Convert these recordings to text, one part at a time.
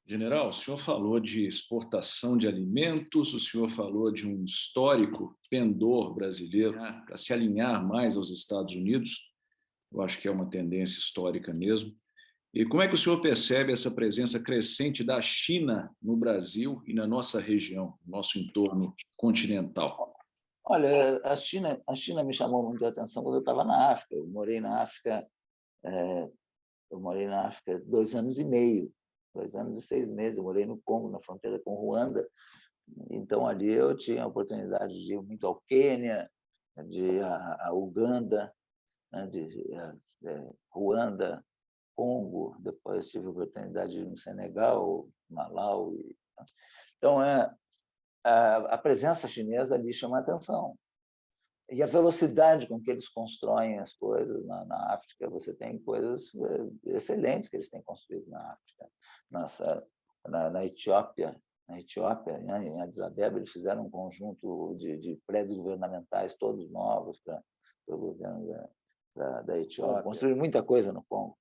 General, o senhor falou de exportação de alimentos, o senhor falou de um histórico pendor brasileiro, né, para se alinhar mais aos Estados Unidos. Eu acho que é uma tendência histórica mesmo. E como é que o senhor percebe essa presença crescente da China no Brasil e na nossa região, no nosso entorno continental? Olha, a China me chamou muito a atenção quando eu estava na África. Eu morei na África 2 anos e meio, 2 anos e 6 meses. Eu morei no Congo, na fronteira com Ruanda. Então, ali eu tinha a oportunidade de ir muito ao Quênia, de ir a Uganda, né, Ruanda, Congo. Depois tive a oportunidade de ir no Senegal, Malawi. Então, a presença chinesa ali chama a atenção. E a velocidade com que eles constroem as coisas na África, você tem coisas excelentes que eles têm construído na África. Na Etiópia, né, em Addis Abeba, eles fizeram um conjunto de prédios governamentais todos novos para o governo da Etiópia. Construíram muita coisa no Congo.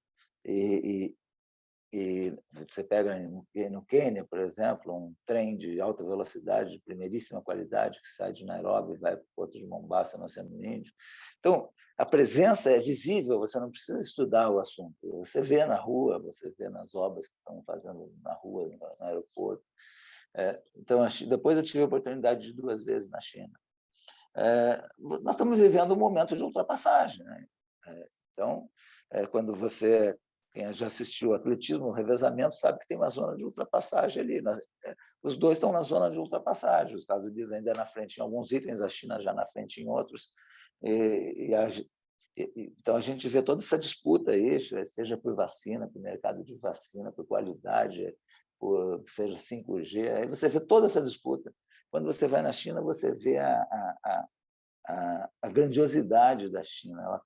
E você pega no Quênia, por exemplo, um trem de alta velocidade, de primeiríssima qualidade, que sai de Nairobi e vai para o porto de Mombasa, no Oceano Índico. Então, a presença é visível, você não precisa estudar o assunto. Você vê na rua, você vê nas obras que estão fazendo na rua, no aeroporto. Então, depois eu tive a oportunidade de 2 vezes na China. Nós estamos vivendo um momento de ultrapassagem, né? Então, quando quem já assistiu ao atletismo, o revezamento, sabe que tem uma zona de ultrapassagem ali. Os dois estão na zona de ultrapassagem. Os Estados Unidos ainda na frente em alguns itens, a China já na frente em outros. Então, a gente vê toda essa disputa aí, seja por vacina, por mercado de vacina, por qualidade, seja 5G. Aí você vê toda essa disputa. Quando você vai na China, você vê a grandiosidade da China.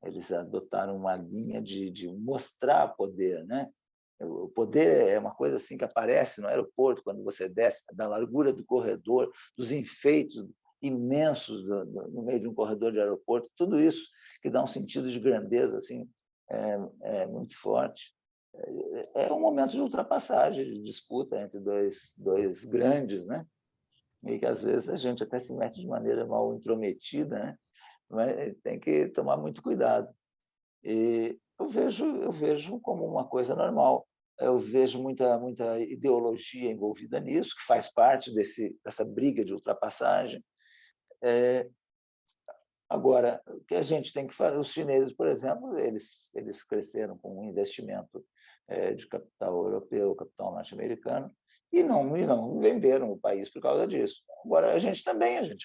Eles adotaram uma linha de mostrar poder, né? O poder é uma coisa assim que aparece no aeroporto quando você desce, da largura do corredor, dos enfeites imensos no meio de um corredor de aeroporto, tudo isso que dá um sentido de grandeza assim é muito forte. É um momento de ultrapassagem, de disputa entre dois grandes, né? E que às vezes a gente até se mete de maneira mal intrometida, né? Mas tem que tomar muito cuidado. E eu vejo como uma coisa normal. Eu vejo muita ideologia envolvida nisso, que faz parte dessa briga de ultrapassagem. Agora, o que a gente tem que fazer? Os chineses, por exemplo, eles cresceram com um investimento de capital europeu, capital norte-americano, e não venderam o país por causa disso. Agora, a gente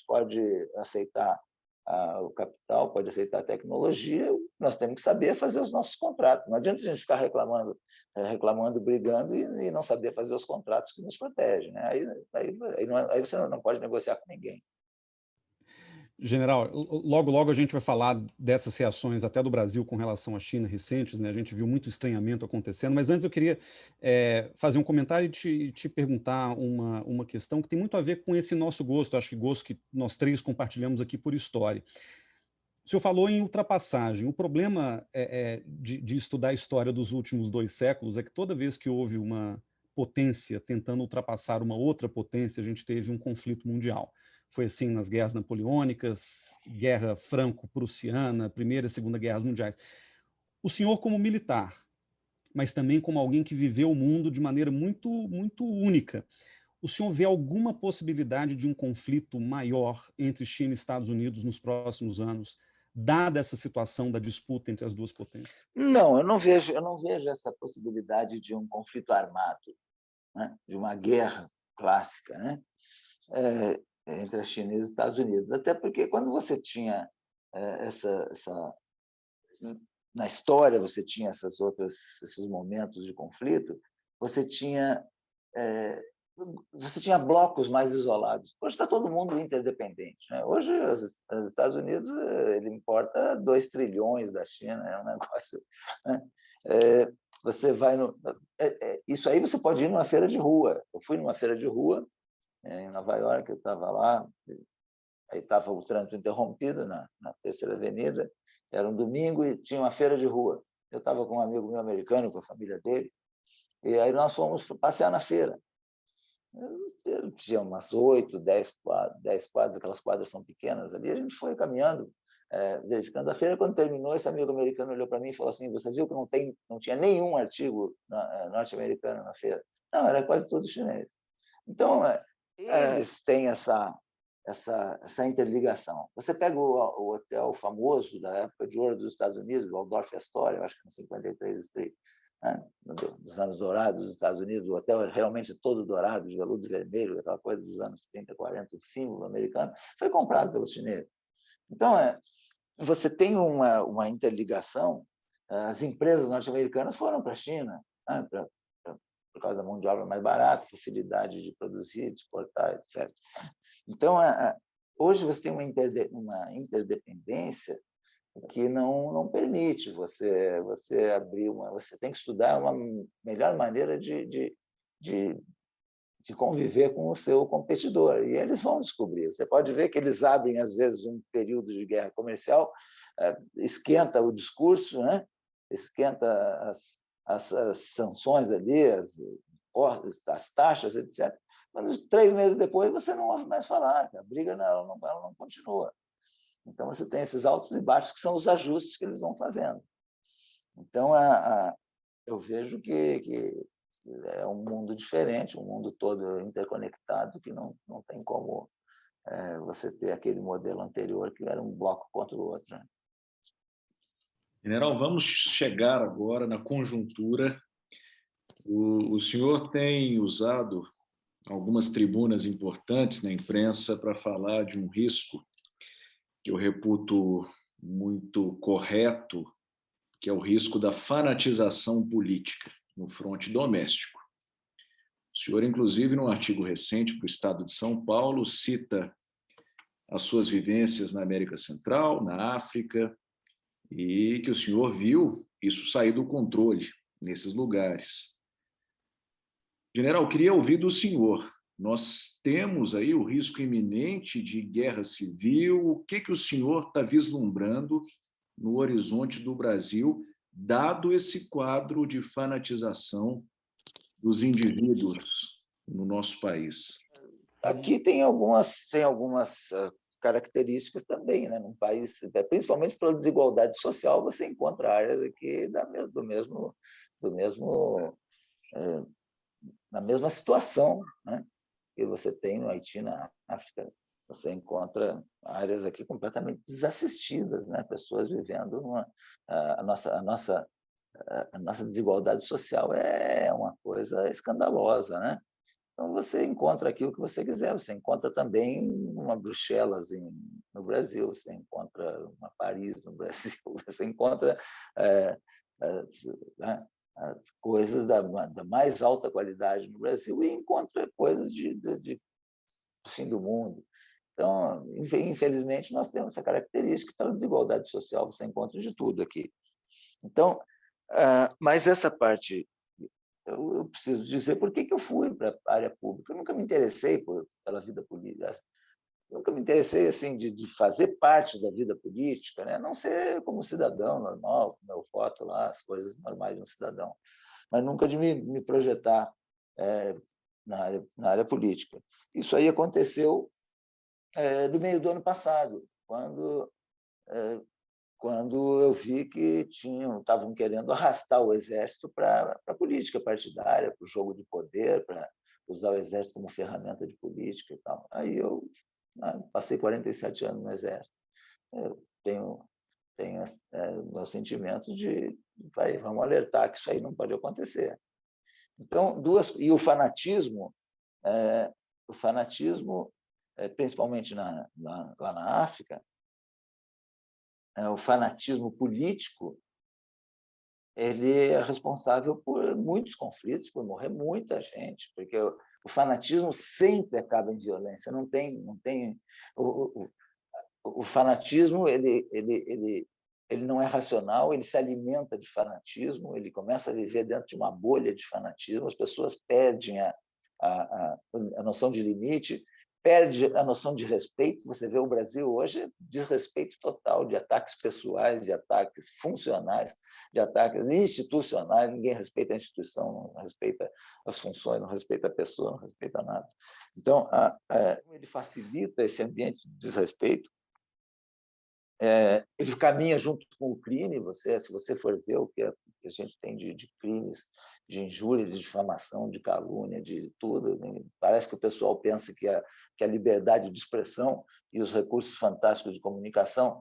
pode aceitar o capital, pode aceitar a tecnologia, nós temos que saber fazer os nossos contratos. Não adianta a gente ficar reclamando, brigando e não saber fazer os contratos que nos protegem, né? Aí você não pode negociar com ninguém. General, logo, logo a gente vai falar dessas reações até do Brasil com relação à China recentes, né? A gente viu muito estranhamento acontecendo, mas antes eu queria fazer um comentário e te perguntar uma questão que tem muito a ver com esse nosso gosto, acho que gosto que nós três compartilhamos aqui por história. O senhor falou em ultrapassagem. O problema de estudar a história dos últimos 2 séculos é que toda vez que houve uma potência tentando ultrapassar uma outra potência, a gente teve um conflito mundial. Foi assim nas guerras napoleônicas, guerra franco-prussiana, Primeira e Segunda Guerras Mundiais. O senhor como militar, mas também como alguém que viveu o mundo de maneira muito, muito única, o senhor vê alguma possibilidade de um conflito maior entre China e Estados Unidos nos próximos anos, dada essa situação da disputa entre as duas potências? Não, eu não vejo essa possibilidade de um conflito armado, né? De uma guerra clássica, né? Entre a China e os Estados Unidos. Até porque quando você tinha na história você tinha esses momentos de conflito, você tinha é, você tinha blocos mais isolados. Hoje está todo mundo interdependente, né? Hoje os Estados Unidos ele importa 2 trilhões da China, é um negócio, né? Você vai isso aí você pode ir numa feira de rua. Eu fui numa feira de rua em Nova York, eu estava lá, aí estava o trânsito interrompido na Terceira Avenida, era um domingo e tinha uma feira de rua. Eu estava com um amigo meu americano, com a família dele, E aí nós fomos passear na feira. Tinha umas 8, 10 quadras, aquelas quadras são pequenas ali, a gente foi caminhando, verificando a feira. Quando terminou, esse amigo americano olhou para mim e falou assim: você viu que não tinha nenhum artigo norte-americano na feira? Não, era quase tudo chinês. Então, eles têm essa interligação. Você pega o hotel famoso da época de ouro dos Estados Unidos, o Waldorf Astoria, eu acho que no 53 Street, né? Dos anos dourados dos Estados Unidos, o hotel é realmente todo dourado, de veludo vermelho, aquela coisa dos anos 30, 40, o símbolo americano, foi comprado pelos chineses. Então, você tem uma interligação. As empresas norte-americanas foram para a China, né? Por causa da mão de obra mais barata, facilidade de produzir, de exportar, etc. Então, hoje você tem uma interdependência que não permite você abrir você tem que estudar uma melhor maneira de conviver com o seu competidor, e eles vão descobrir. Você pode ver que eles abrem, às vezes, um período de guerra comercial, esquenta o discurso, né? Esquenta as sanções ali, as taxas, etc. Mas 3 meses depois você não ouve mais falar, a briga ela não continua. Então, você tem esses altos e baixos que são os ajustes que eles vão fazendo. Então, eu vejo que é um mundo diferente, um mundo todo interconectado, que não tem como você ter aquele modelo anterior, que era um bloco contra o outro. Né? General, vamos chegar agora na conjuntura. O senhor tem usado algumas tribunas importantes na imprensa para falar de um risco que eu reputo muito correto, que é o risco da fanatização política no fronte doméstico. O senhor, inclusive, num artigo recente para o Estado de São Paulo, cita as suas vivências na América Central, na África, e que o senhor viu isso sair do controle nesses lugares. General, queria ouvir do senhor. Nós temos aí o risco iminente de guerra civil. O que o senhor está vislumbrando no horizonte do Brasil, dado esse quadro de fanatização dos indivíduos no nosso país? Aqui tem algumas características também, né? Num país, principalmente pela desigualdade social, você encontra áreas aqui na mesma situação, né? Que você tem no Haiti, na África. Você encontra áreas aqui completamente desassistidas, né? Pessoas vivendo a nossa desigualdade social é uma coisa escandalosa, né? Então, você encontra aqui o que você quiser. Você encontra também uma Bruxelas no Brasil, você encontra uma Paris no Brasil, você encontra as coisas da mais alta qualidade no Brasil e encontra coisas do fim do mundo. Então, infelizmente, nós temos essa característica pela desigualdade social, você encontra de tudo aqui. Então, mas essa parte, eu preciso dizer por que eu fui para a área pública. Eu nunca me interessei pela vida política. Nunca me interessei assim de fazer parte da vida política, né? Não ser como cidadão normal, com meu voto lá, as coisas normais de um cidadão, mas nunca de me projetar na área política. Isso aí aconteceu no meio do ano passado, quando eu vi que estavam querendo arrastar o Exército para a política partidária, para o jogo de poder, para usar o Exército como ferramenta de política e tal. Aí eu passei 47 anos no Exército. Eu tenho meu sentimento de vamos alertar que isso aí não pode acontecer. Então, e o fanatismo, principalmente lá na África, o fanatismo político, ele é responsável por muitos conflitos, por morrer muita gente, porque o fanatismo sempre acaba em violência. Não tem o fanatismo, ele não é racional, ele se alimenta de fanatismo, ele começa a viver dentro de uma bolha de fanatismo, as pessoas perdem a noção de limite, perde a noção de respeito. Você vê o Brasil hoje, desrespeito total, de ataques pessoais, de ataques funcionais, de ataques institucionais. Ninguém respeita a instituição, não respeita as funções, não respeita a pessoa, não respeita nada. Então, ele facilita esse ambiente de desrespeito. Ele caminha junto com o crime. Se você for ver o que a gente tem de crimes, de injúria, de difamação, de calúnia, de tudo, né? Parece que o pessoal pensa que a liberdade de expressão e os recursos fantásticos de comunicação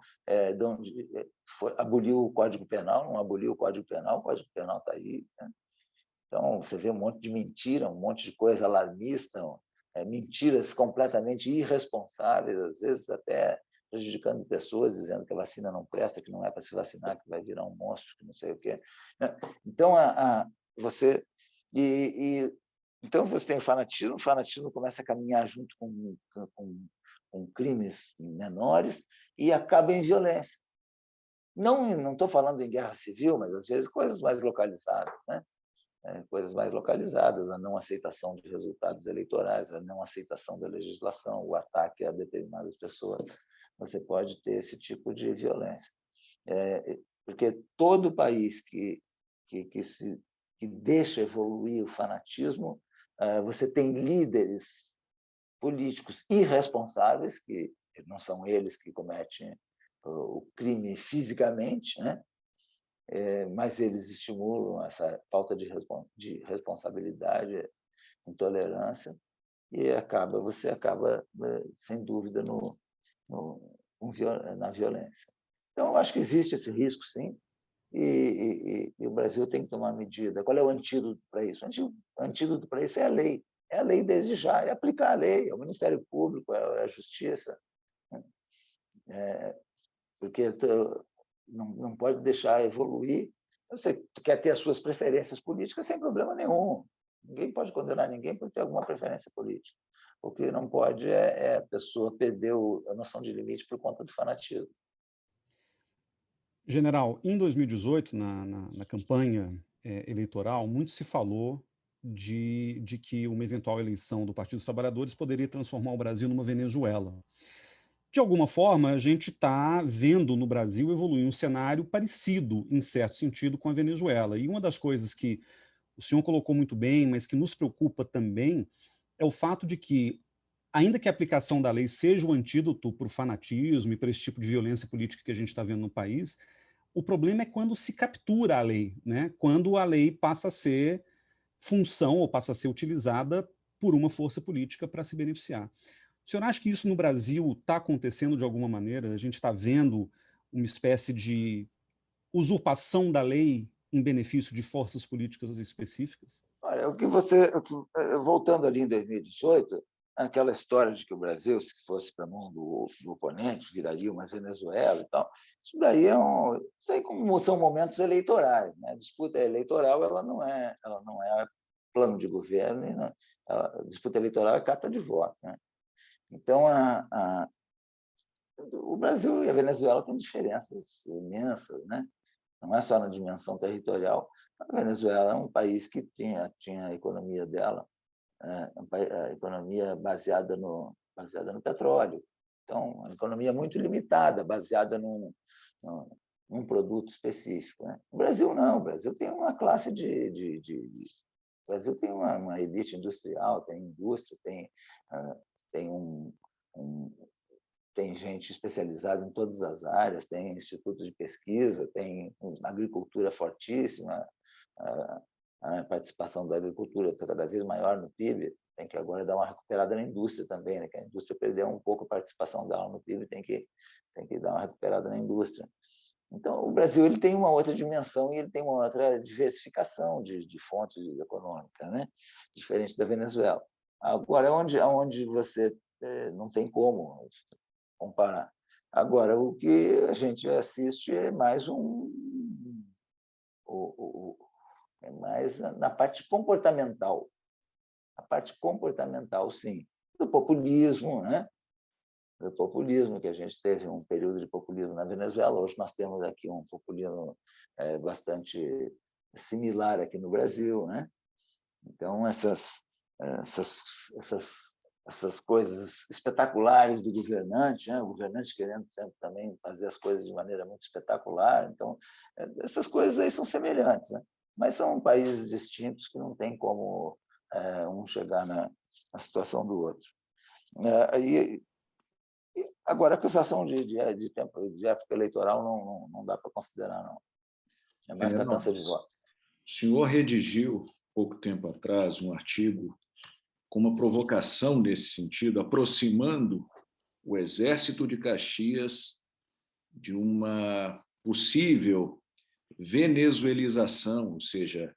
aboliu o Código Penal. Não aboliu o Código Penal está aí, né? Então, você vê um monte de mentira, um monte de coisa alarmista, mentiras completamente irresponsáveis, às vezes até prejudicando pessoas, dizendo que a vacina não presta, que não é para se vacinar, que vai virar um monstro, que não sei o quê. Então, então você tem o fanatismo começa a caminhar junto com crimes menores e acaba em violência. Não estou falando em guerra civil, mas às vezes coisas mais localizadas, né? Coisas mais localizadas, a não aceitação de resultados eleitorais, a não aceitação da legislação, o ataque a determinadas pessoas. Você pode ter esse tipo de violência. Porque todo país que deixa evoluir o fanatismo, você tem líderes políticos irresponsáveis, que não são eles que cometem o crime fisicamente, né? Mas eles estimulam essa falta de responsabilidade, intolerância, e você acaba, sem dúvida, na violência. Então, eu acho que existe esse risco, sim, e o Brasil tem que tomar medida. Qual é o antídoto para isso? O antídoto para isso é a lei. É a lei desde já, é aplicar a lei, é o Ministério Público, é a Justiça. Porque não pode deixar evoluir. Você quer ter as suas preferências políticas sem problema nenhum. Ninguém pode condenar ninguém por ter alguma preferência política. O que não pode é a pessoa perder a noção de limite por conta do fanatismo. General, em 2018, na campanha eleitoral, muito se falou de que uma eventual eleição do Partido dos Trabalhadores poderia transformar o Brasil numa Venezuela. De alguma forma, a gente está vendo no Brasil evoluir um cenário parecido, em certo sentido, com a Venezuela. E uma das coisas que o senhor colocou muito bem, mas que nos preocupa também, é o fato de que, ainda que a aplicação da lei seja o antídoto para o fanatismo e para esse tipo de violência política que a gente está vendo no país, o problema é quando se captura a lei, né? Quando a lei passa a ser função ou passa a ser utilizada por uma força política para se beneficiar. O senhor acha que isso no Brasil está acontecendo de alguma maneira? A gente está vendo uma espécie de usurpação da lei em benefício de forças políticas específicas? Olha, voltando ali em 2018, aquela história de que o Brasil, se fosse para a mão do oponente, viraria uma Venezuela e tal, isso daí como são momentos eleitorais, né? A disputa eleitoral ela não é plano de governo, a disputa eleitoral é carta de voto, né? Então, o Brasil e a Venezuela têm diferenças imensas, né? Não é só na dimensão territorial. A Venezuela é um país que tinha a economia dela, a economia baseada no petróleo. Então, uma economia muito limitada, baseada num produto específico, né? O Brasil não. O Brasil tem uma classe o Brasil tem uma elite industrial, tem indústria, tem gente especializada em todas as áreas, tem institutos de pesquisa, tem agricultura fortíssima, a participação da agricultura está cada vez maior no PIB, tem que agora dar uma recuperada na indústria também, né? Que a indústria perdeu um pouco a participação dela no PIB, tem que dar uma recuperada na indústria. Então, o Brasil ele tem uma outra dimensão e ele tem uma outra diversificação de fontes econômicas, né? Diferente da Venezuela. Agora, onde você não tem como comparar. Agora, o que a gente assiste é mais mais na parte comportamental. A parte comportamental, sim, do populismo, né? Do populismo, que a gente teve um período de populismo na Venezuela, hoje nós temos aqui um populismo bastante similar aqui no Brasil, né? Então, essas essas coisas espetaculares do governante, né? O governante querendo sempre também fazer as coisas de maneira muito espetacular. Então, essas coisas aí são semelhantes, né? Mas são países distintos que não tem como um chegar na situação do outro. Agora, a acusação de tempo, de época eleitoral não dá para considerar, não. É mais catança de voto. O senhor redigiu, pouco tempo atrás, um artigo com uma provocação nesse sentido, aproximando o Exército de Caxias de uma possível venezuelização, ou seja,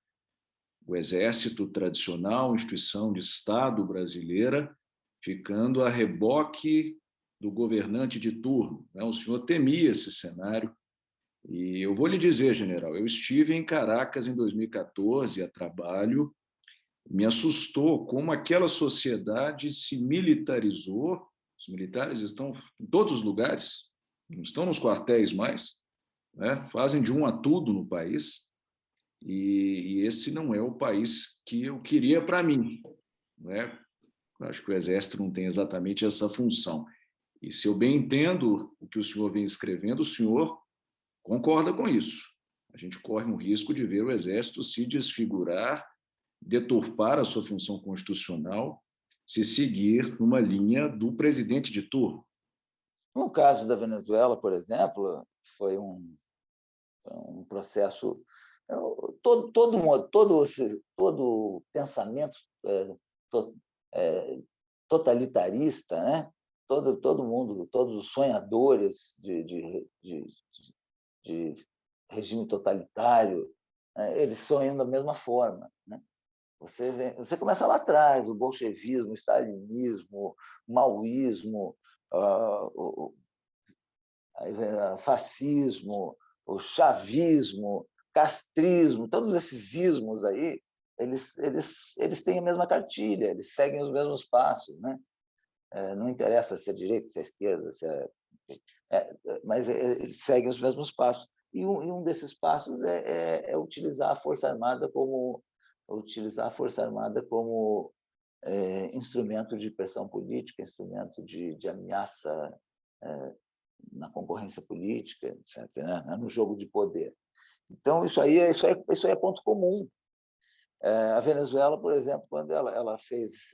o Exército tradicional, instituição de Estado brasileira, ficando a reboque do governante de turno. O senhor temia esse cenário. E eu vou lhe dizer, general, eu estive em Caracas em 2014 a trabalho. Me assustou como aquela sociedade se militarizou. Os militares estão em todos os lugares, não estão nos quartéis mais, né? Fazem de um a tudo no país. E esse não é o país que eu queria para mim, né? Acho que o Exército não tem exatamente essa função. E se eu bem entendo o que o senhor vem escrevendo, o senhor concorda com isso. A gente corre um risco de ver o Exército se desfigurar, deturpar a sua função constitucional, se seguir numa linha do presidente de turno. No caso da Venezuela, por exemplo, foi um processo... Todo pensamento totalitarista, né? Todo mundo, todos os sonhadores de regime totalitário, eles sonham da mesma forma, né? Você começa lá atrás, o bolchevismo, o stalinismo, o maoísmo, o fascismo, o chavismo, castrismo, todos esses ismos aí, eles têm a mesma cartilha, eles seguem os mesmos passos, né? Não interessa se é direita, se é esquerda, mas eles seguem os mesmos passos. E um desses passos é utilizar a Força Armada como instrumento de pressão política, instrumento de ameaça na concorrência política, etc., né? No jogo de poder. Então, isso aí é ponto comum. A Venezuela, por exemplo, quando ela fez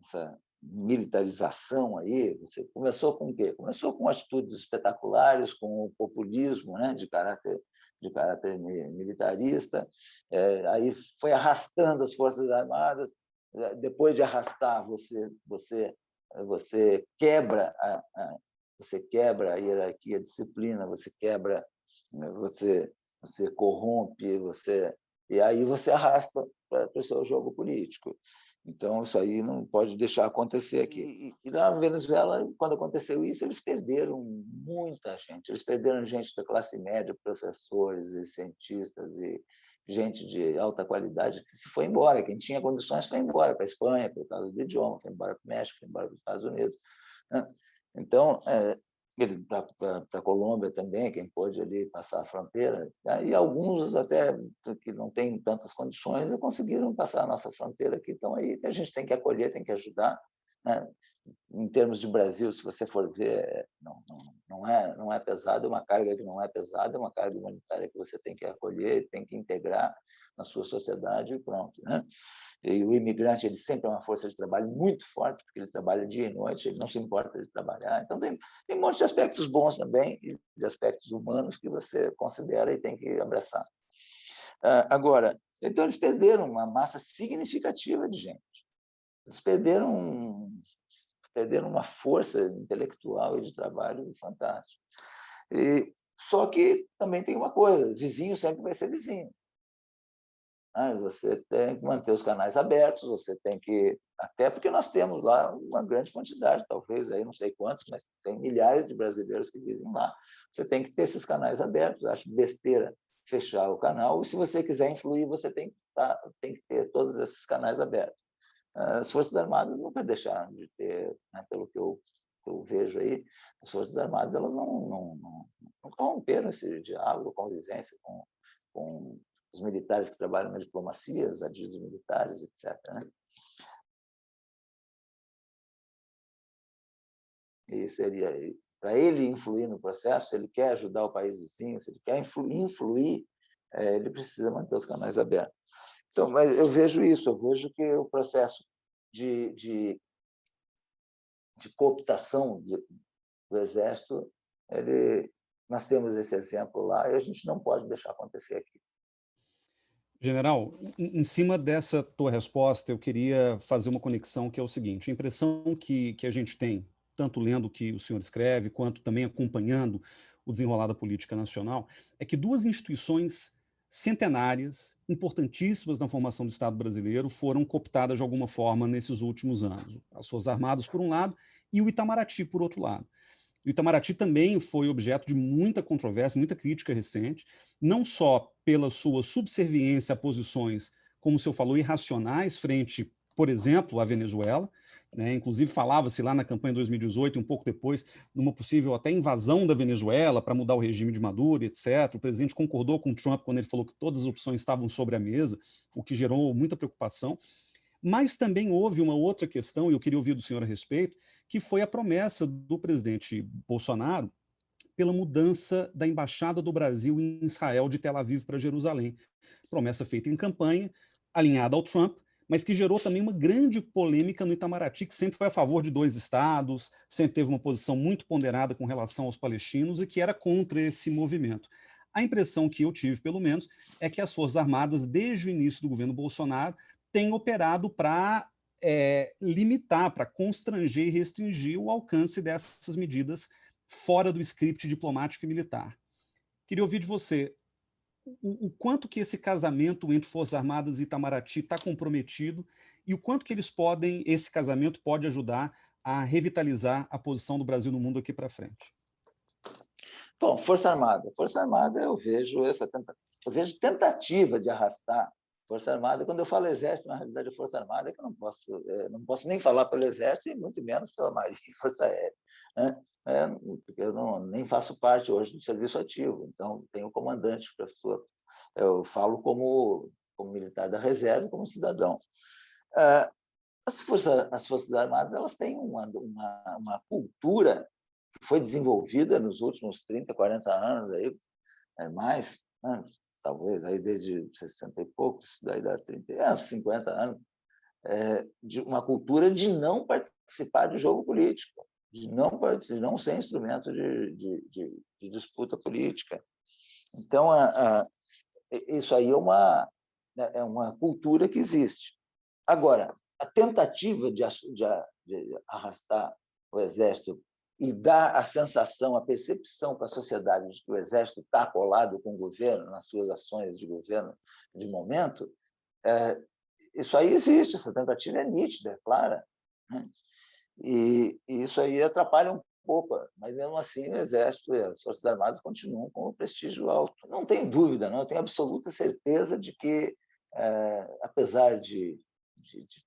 essa militarização aí, você começou com o quê? Começou com atitudes espetaculares, com o populismo, né, de caráter militarista, aí foi arrastando as Forças Armadas. Depois de arrastar, você quebra a hierarquia, a disciplina, você quebra, você corrompe, e aí você arrasta para o seu jogo político. Então, isso aí não pode deixar acontecer aqui. E na Venezuela, quando aconteceu isso, eles perderam muita gente. Eles perderam gente da classe média, professores e cientistas e gente de alta qualidade que se foi embora. Quem tinha condições foi embora para a Espanha, por causa do idioma, foi embora para o México, foi embora para os Estados Unidos, né? Então, para a Colômbia também, quem pôde ali passar a fronteira, e alguns até que não têm tantas condições conseguiram passar a nossa fronteira aqui, então aí a gente tem que acolher, tem que ajudar, né? Em termos de Brasil, se você for ver, não é pesado, é uma carga que não é pesada, é uma carga humanitária que você tem que acolher, tem que integrar na sua sociedade e pronto, né? E o imigrante, ele sempre é uma força de trabalho muito forte, porque ele trabalha dia e noite, ele não se importa de trabalhar. Então, tem um monte de aspectos bons também, e de aspectos humanos que você considera e tem que abraçar. Agora, então, eles perderam uma massa significativa de gente. Eles perderam uma força intelectual e de trabalho fantástica. Só que também tem uma coisa, vizinho sempre vai ser vizinho. Você tem que manter os canais abertos, você tem que... Até porque nós temos lá uma grande quantidade, talvez, aí não sei quantos, mas tem milhares de brasileiros que vivem lá. Você tem que ter esses canais abertos. Acho besteira fechar o canal. E se você quiser influir, você tem que ter todos esses canais abertos. As Forças Armadas nunca deixaram de ter, né, pelo que eu vejo aí, as Forças Armadas elas não romperam esse diálogo, convivência com os militares que trabalham na diplomacia, os adidos militares, etc., né? e seria para ele influir no processo, se ele quer ajudar o país vizinho, se ele quer influir, ele precisa manter os canais abertos. Então, mas eu vejo isso, eu vejo que o processo de cooptação do Exército, nós temos esse exemplo lá e a gente não pode deixar acontecer aqui. General, em cima dessa tua resposta, eu queria fazer uma conexão que é o seguinte: a impressão que a gente tem, tanto lendo o que o senhor escreve, quanto também acompanhando o desenrolar da política nacional, é que duas instituições centenárias, importantíssimas na formação do Estado brasileiro, foram cooptadas de alguma forma nesses últimos anos. As Forças Armadas, por um lado, e o Itamaraty, por outro lado. O Itamaraty também foi objeto de muita controvérsia, muita crítica recente, não só pela sua subserviência a posições, como o senhor falou, irracionais frente, por exemplo, à Venezuela, né? Inclusive falava-se lá na campanha de 2018 e um pouco depois, numa possível até invasão da Venezuela para mudar o regime de Maduro, etc. O presidente concordou com o Trump quando ele falou que todas as opções estavam sobre a mesa, o que gerou muita preocupação. Mas também houve uma outra questão, e eu queria ouvir do senhor a respeito, que foi a promessa do presidente Bolsonaro pela mudança da embaixada do Brasil em Israel de Tel Aviv para Jerusalém. Promessa feita em campanha, alinhada ao Trump, mas que gerou também uma grande polêmica no Itamaraty, que sempre foi a favor de dois estados, sempre teve uma posição muito ponderada com relação aos palestinos e que era contra esse movimento. A impressão que eu tive, pelo menos, é que as Forças Armadas, desde o início do governo Bolsonaro, têm operado para limitar, para constranger e restringir o alcance dessas medidas fora do script diplomático e militar. Queria ouvir de você o quanto que esse casamento entre Forças Armadas e Itamaraty está comprometido e o quanto que esse casamento pode ajudar a revitalizar a posição do Brasil no mundo aqui para frente. Bom, Força Armada eu vejo tentativa de arrastar Força Armada. Quando eu falo Exército, na realidade, Força Armada é que eu não posso nem falar pelo Exército e muito menos pela Marinha e Força Aérea, né? Porque eu nem faço parte hoje do serviço ativo, então tenho comandante, professor. Eu falo como militar da reserva, como cidadão. As Forças Armadas elas têm uma cultura que foi desenvolvida nos últimos 30, 40 anos, aí, mais, né? Talvez aí desde 60 e poucos, daí dá 30, 50 anos, de uma cultura de não participar de jogo político, de não ser instrumento de disputa política. Então, isso aí é uma cultura que existe. Agora, a tentativa de arrastar o Exército e dar a sensação, a percepção para a sociedade de que o Exército está colado com o governo, nas suas ações de governo de momento, isso aí existe, essa tentativa é nítida, é clara, né? E isso aí atrapalha um pouco, mas mesmo assim o Exército e as Forças Armadas continuam com o prestígio alto. Não tenho dúvida, não, eu tenho absoluta certeza de que, apesar de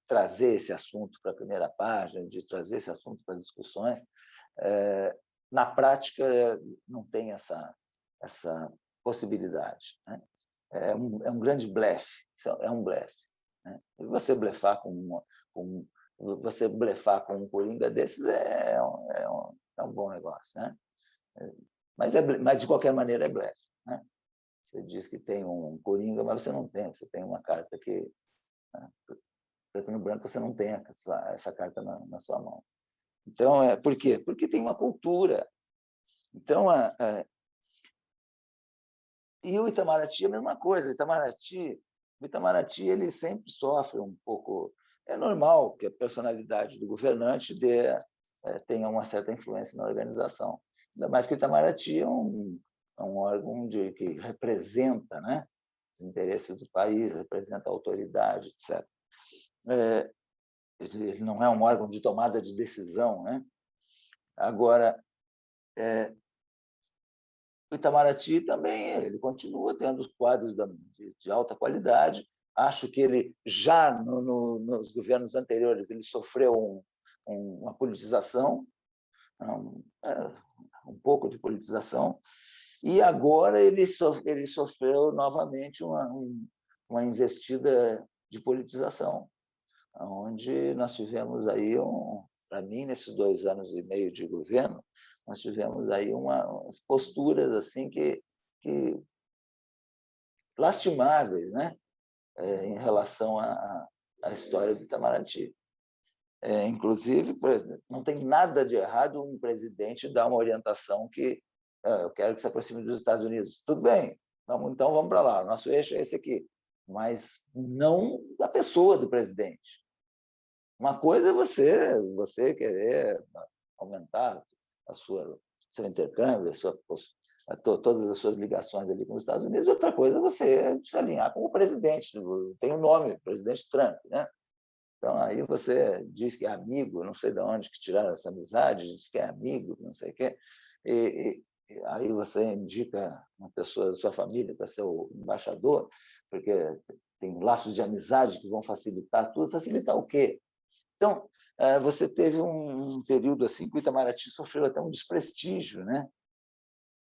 trazer esse assunto para a primeira página, de trazer esse assunto para as discussões, na prática não tem essa possibilidade, né? É um grande blefe, é um blefe, né? E você blefar com um coringa desses é um bom negócio, né? Mas de qualquer maneira é blefe, né? Você diz que tem um coringa, mas você não tem, você tem uma carta que, né, preto no branco, você não tem essa carta na sua mão. Então, por quê? Porque tem uma cultura. Então, e o Itamaraty é a mesma coisa. O Itamaraty ele sempre sofre um pouco. É normal que a personalidade do governante tenha uma certa influência na organização. Ainda mais que o Itamaraty é um órgão que representa, né, os interesses do país, representa a autoridade, etc. Ele não é um órgão de tomada de decisão, né? Agora, o Itamaraty também ele continua tendo quadros de alta qualidade. Acho que ele já nos governos anteriores ele sofreu uma politização, um pouco de politização, e agora ele sofreu novamente uma investida de politização, onde nós tivemos aí para mim, nesses 2 anos e meio de governo, nós tivemos aí umas posturas assim que lastimáveis, né? Em relação à história do Itamaraty. Inclusive, por exemplo, não tem nada de errado um presidente dar uma orientação que eu quero que se aproxime dos Estados Unidos. Tudo bem, então vamos para lá, o nosso eixo é esse aqui, mas não da pessoa do presidente. Uma coisa é você querer aumentar seu intercâmbio, todas as suas ligações ali com os Estados Unidos, outra coisa é você se alinhar com o presidente, tem um nome, presidente Trump, né? Então, aí você diz que é amigo, não sei de onde que tiraram essa amizade, diz que é amigo, não sei o quê, e aí você indica uma pessoa da sua família para ser o embaixador, porque tem laços de amizade que vão facilitar tudo. Facilitar o quê? Então, você teve um período assim que o Itamaraty sofreu até um desprestígio, né?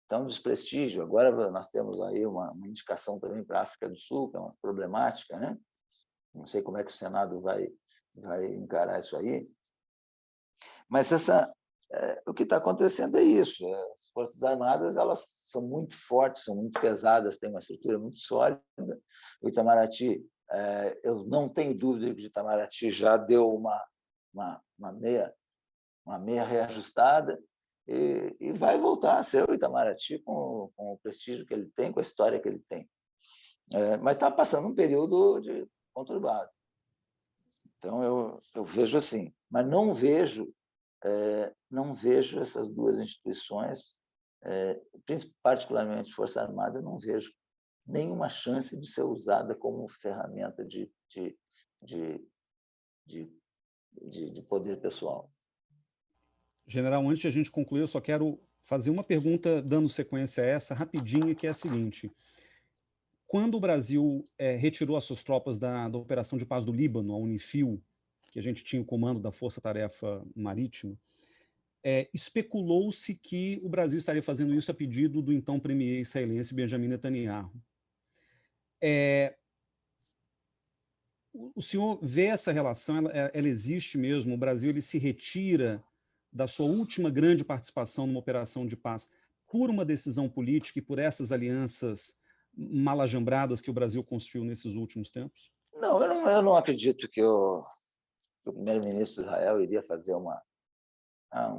Então, desprestígio. Agora nós temos aí uma indicação também para a África do Sul, que é uma problemática, né? Não sei como é que o Senado vai encarar isso aí. Mas o que está acontecendo é isso. As Forças Armadas elas são muito fortes, são muito pesadas, têm uma estrutura muito sólida. O Itamaraty, eu não tenho dúvida que o Itamaraty já deu uma meia reajustada e vai voltar a ser o Itamaraty com o prestígio que ele tem, com a história que ele tem. Mas está passando um período conturbado. Então, eu vejo assim, mas não vejo essas duas instituições, particularmente Força Armada, não vejo nenhuma chance de ser usada como ferramenta de poder pessoal. General, antes de a gente concluir, eu só quero fazer uma pergunta, dando sequência a essa, rapidinha, que é a seguinte. Quando o Brasil retirou as suas tropas da Operação de Paz do Líbano, a UNIFIL, que a gente tinha o comando da Força Tarefa Marítima, especulou-se que o Brasil estaria fazendo isso a pedido do então premier israelense Benjamin Netanyahu. O senhor vê essa relação, ela existe mesmo? O Brasil ele se retira da sua última grande participação numa operação de paz por uma decisão política e por essas alianças malajambradas que o Brasil construiu nesses últimos tempos? Não, eu não acredito que o primeiro-ministro de Israel iria fazer uma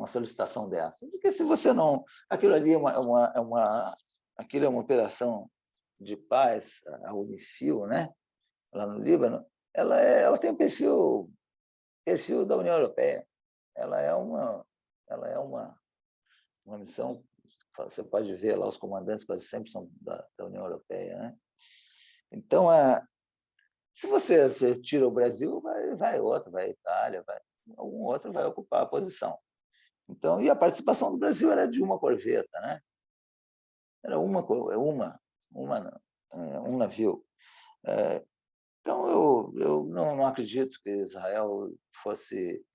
solicitação dessa. Porque se você não... Aquilo ali aquilo é uma operação de paz, a UNIFIL, né? Lá no Líbano, ela tem um perfil da União Europeia. Ela é uma missão, você pode ver lá, os comandantes quase sempre são da União Europeia, né? Então, se você tira o Brasil, vai outro, vai a Itália, algum outro vai ocupar a posição. Então, e a participação do Brasil era de uma corveta, né? Era um navio. Então, eu não acredito que Israel fosse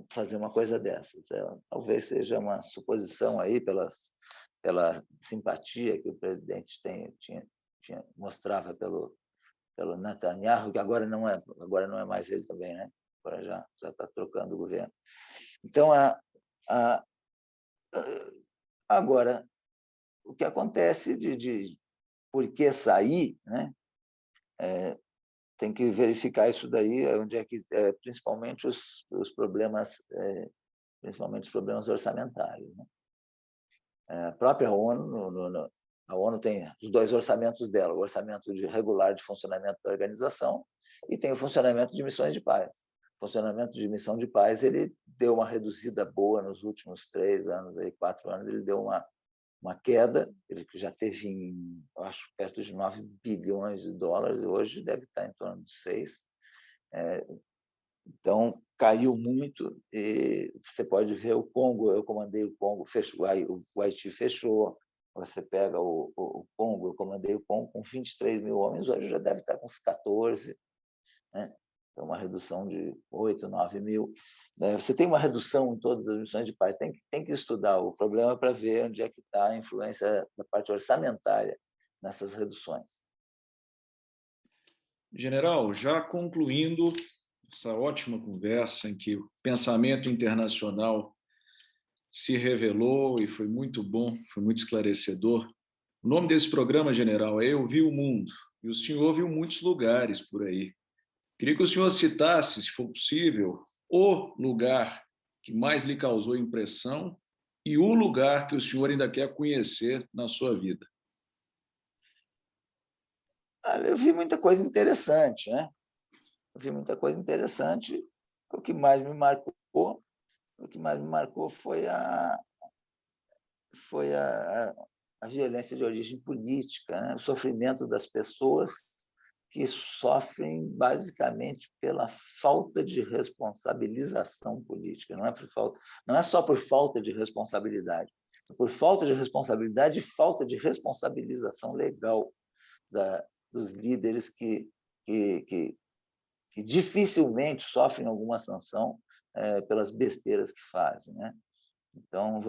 fazer uma coisa dessas. Talvez seja uma suposição aí pela simpatia que o presidente mostrava pelo Netanyahu, que agora não é mais ele também, né? Agora já está trocando o governo. Então, agora, o que acontece de por que sair, né? Tem que verificar isso daí, onde é que principalmente os problemas, principalmente os problemas orçamentários, né? A própria ONU, a ONU tem os 2 orçamentos dela, o orçamento regular de funcionamento da organização e tem o funcionamento de missões de paz. O funcionamento de missão de paz ele deu uma reduzida boa nos últimos 3 anos, 4 anos, ele deu uma queda, ele já teve, eu acho, perto de 9 bilhões de dólares, hoje deve estar em torno de 6. Então, caiu muito, e você pode ver o Congo, eu comandei o Congo, fechou, o Haiti fechou, você pega o Congo, eu comandei o Congo com 23 mil homens, hoje já deve estar com uns 14, né? Então, uma redução de 8, 9 mil. Você tem uma redução em todas as missões de paz, tem que estudar o problema para ver onde é que está a influência da parte orçamentária nessas reduções. General, já concluindo, essa ótima conversa em que o pensamento internacional se revelou e foi muito bom, foi muito esclarecedor. O nome desse programa, general, é Eu Vi o Mundo, e o senhor viu muitos lugares por aí. Queria que o senhor citasse, se for possível, o lugar que mais lhe causou impressão e o lugar que o senhor ainda quer conhecer na sua vida. Olha, eu vi muita coisa interessante, né? Eu vi muita coisa interessante. O que mais me marcou foi a violência de origem política, né? O sofrimento das pessoas que sofrem basicamente pela falta de responsabilização política. Não é só por falta de responsabilidade, é por falta de responsabilidade e falta de responsabilização legal dos líderes que dificilmente sofrem alguma sanção pelas besteiras que fazem, né? Então,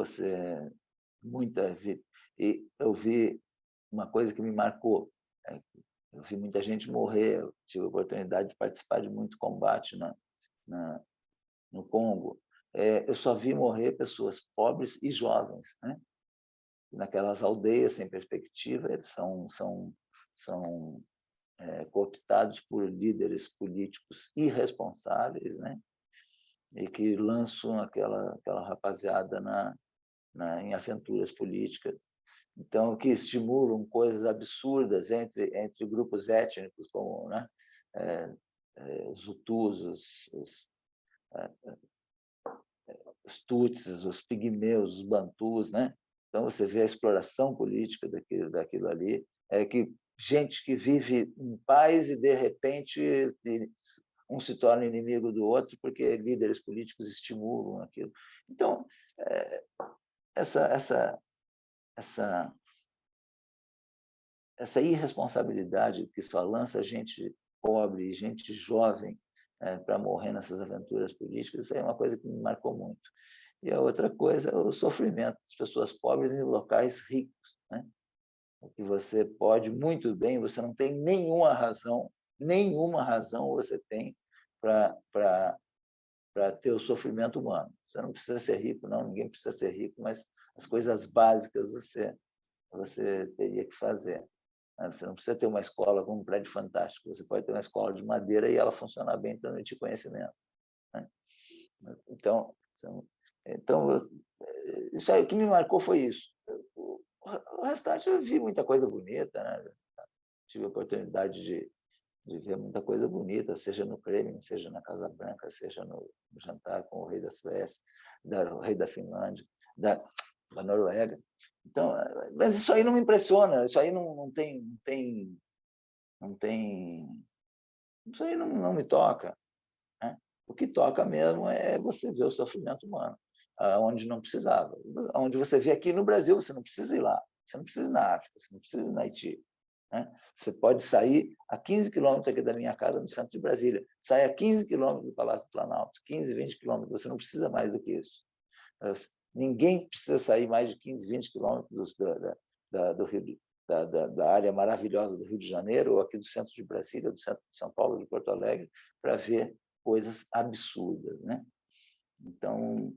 e eu vi uma coisa que me marcou. Eu vi muita gente morrer, eu tive a oportunidade de participar de muito combate no Congo. Eu só vi morrer pessoas pobres e jovens, né? Naquelas aldeias sem perspectiva, eles são cooptados por líderes políticos irresponsáveis, né? E que lançam aquela rapaziada em aventuras políticas. Então, que estimulam coisas absurdas entre grupos étnicos, como, né, os Hutus, os Tutsis, os pigmeus, os Bantus, né? Então, você vê a exploração política daquilo ali, que gente que vive em paz e, de repente, um se torna inimigo do outro porque líderes políticos estimulam aquilo. Então, essa irresponsabilidade que só lança gente pobre e gente jovem para morrer nessas aventuras políticas, isso é uma coisa que me marcou muito. E a outra coisa é o sofrimento das pessoas pobres em locais ricos, né? O que você pode muito bem, você não tem nenhuma razão você tem para ter o sofrimento humano. Você não precisa ser rico, não, ninguém precisa ser rico, mas as coisas básicas você teria que fazer. Você não precisa ter uma escola com um prédio fantástico, você pode ter uma escola de madeira e ela funcionar bem, transmitir conhecimento, né? Então, isso aí, o que me marcou foi isso. O restante, eu vi muita coisa bonita, né? Tive a oportunidade de ver muita coisa bonita, seja no Kremlin, seja na Casa Branca, seja no jantar com o rei da Suécia, o rei da Finlândia, da Noruega. Então, mas isso aí não me impressiona, isso aí não tem, isso aí não me toca, né? O que toca mesmo é você ver o sofrimento humano, onde não precisava. Onde você vê aqui no Brasil, você não precisa ir lá, você não precisa ir na África, você não precisa ir na Haiti, né? Você pode sair a 15 quilômetros aqui da minha casa, no centro de Brasília, sai a 15 quilômetros do Palácio do Planalto, 15, 20 quilômetros, você não precisa mais do que isso. Ninguém precisa sair mais de 15, 20 quilômetros do Rio, da área maravilhosa do Rio de Janeiro, ou aqui do centro de Brasília, do centro de São Paulo, de Porto Alegre, para ver coisas absurdas, né? Então,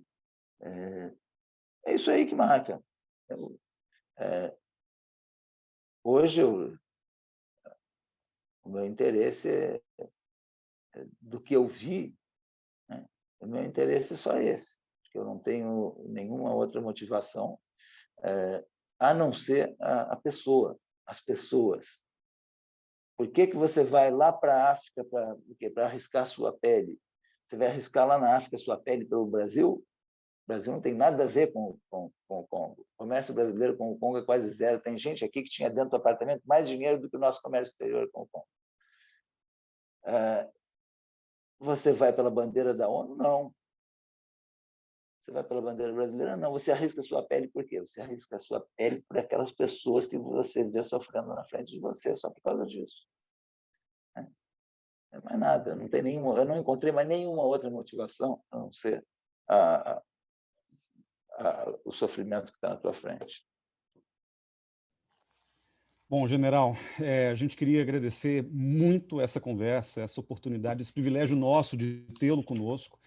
é isso aí que marca. Hoje, o meu interesse do que eu vi, né? O meu interesse é só esse, porque eu não tenho nenhuma outra motivação a não ser a pessoa, as pessoas. Por que você vai lá para a África para arriscar sua pele? Você vai arriscar lá na África sua pele pelo Brasil? O Brasil não tem nada a ver com o Congo. O comércio brasileiro com o Congo é quase zero. Tem gente aqui que tinha dentro do apartamento mais dinheiro do que o nosso comércio exterior com o Congo. Você vai pela bandeira da ONU? Não. Você vai pela bandeira brasileira? Não. Você arrisca sua pele por quê? Você arrisca sua pele por aquelas pessoas que você vê sofrendo na frente de você só por causa disso. Não é mais nada. Eu não encontrei mais nenhuma outra motivação a não ser o sofrimento que está na tua frente. Bom, Bom, general, a gente queria agradecer muito essa conversa, essa oportunidade, esse privilégio nosso de tê-lo conosco.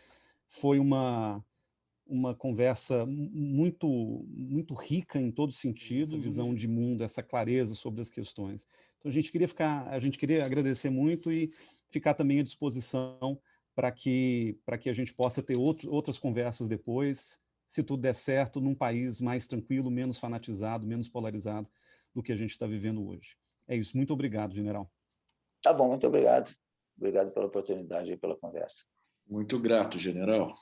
Foi uma conversa muito rica em todos os sentidos, essa visão de mundo, essa clareza sobre as questões. Então a gente queria agradecer muito e ficar também à disposição para que a gente possa ter outras conversas depois, se tudo der certo, num país mais tranquilo, menos fanatizado, menos polarizado do que a gente está vivendo hoje. É isso. Muito obrigado, general. Tá bom, muito obrigado. Obrigado pela oportunidade e pela conversa. Muito grato, general.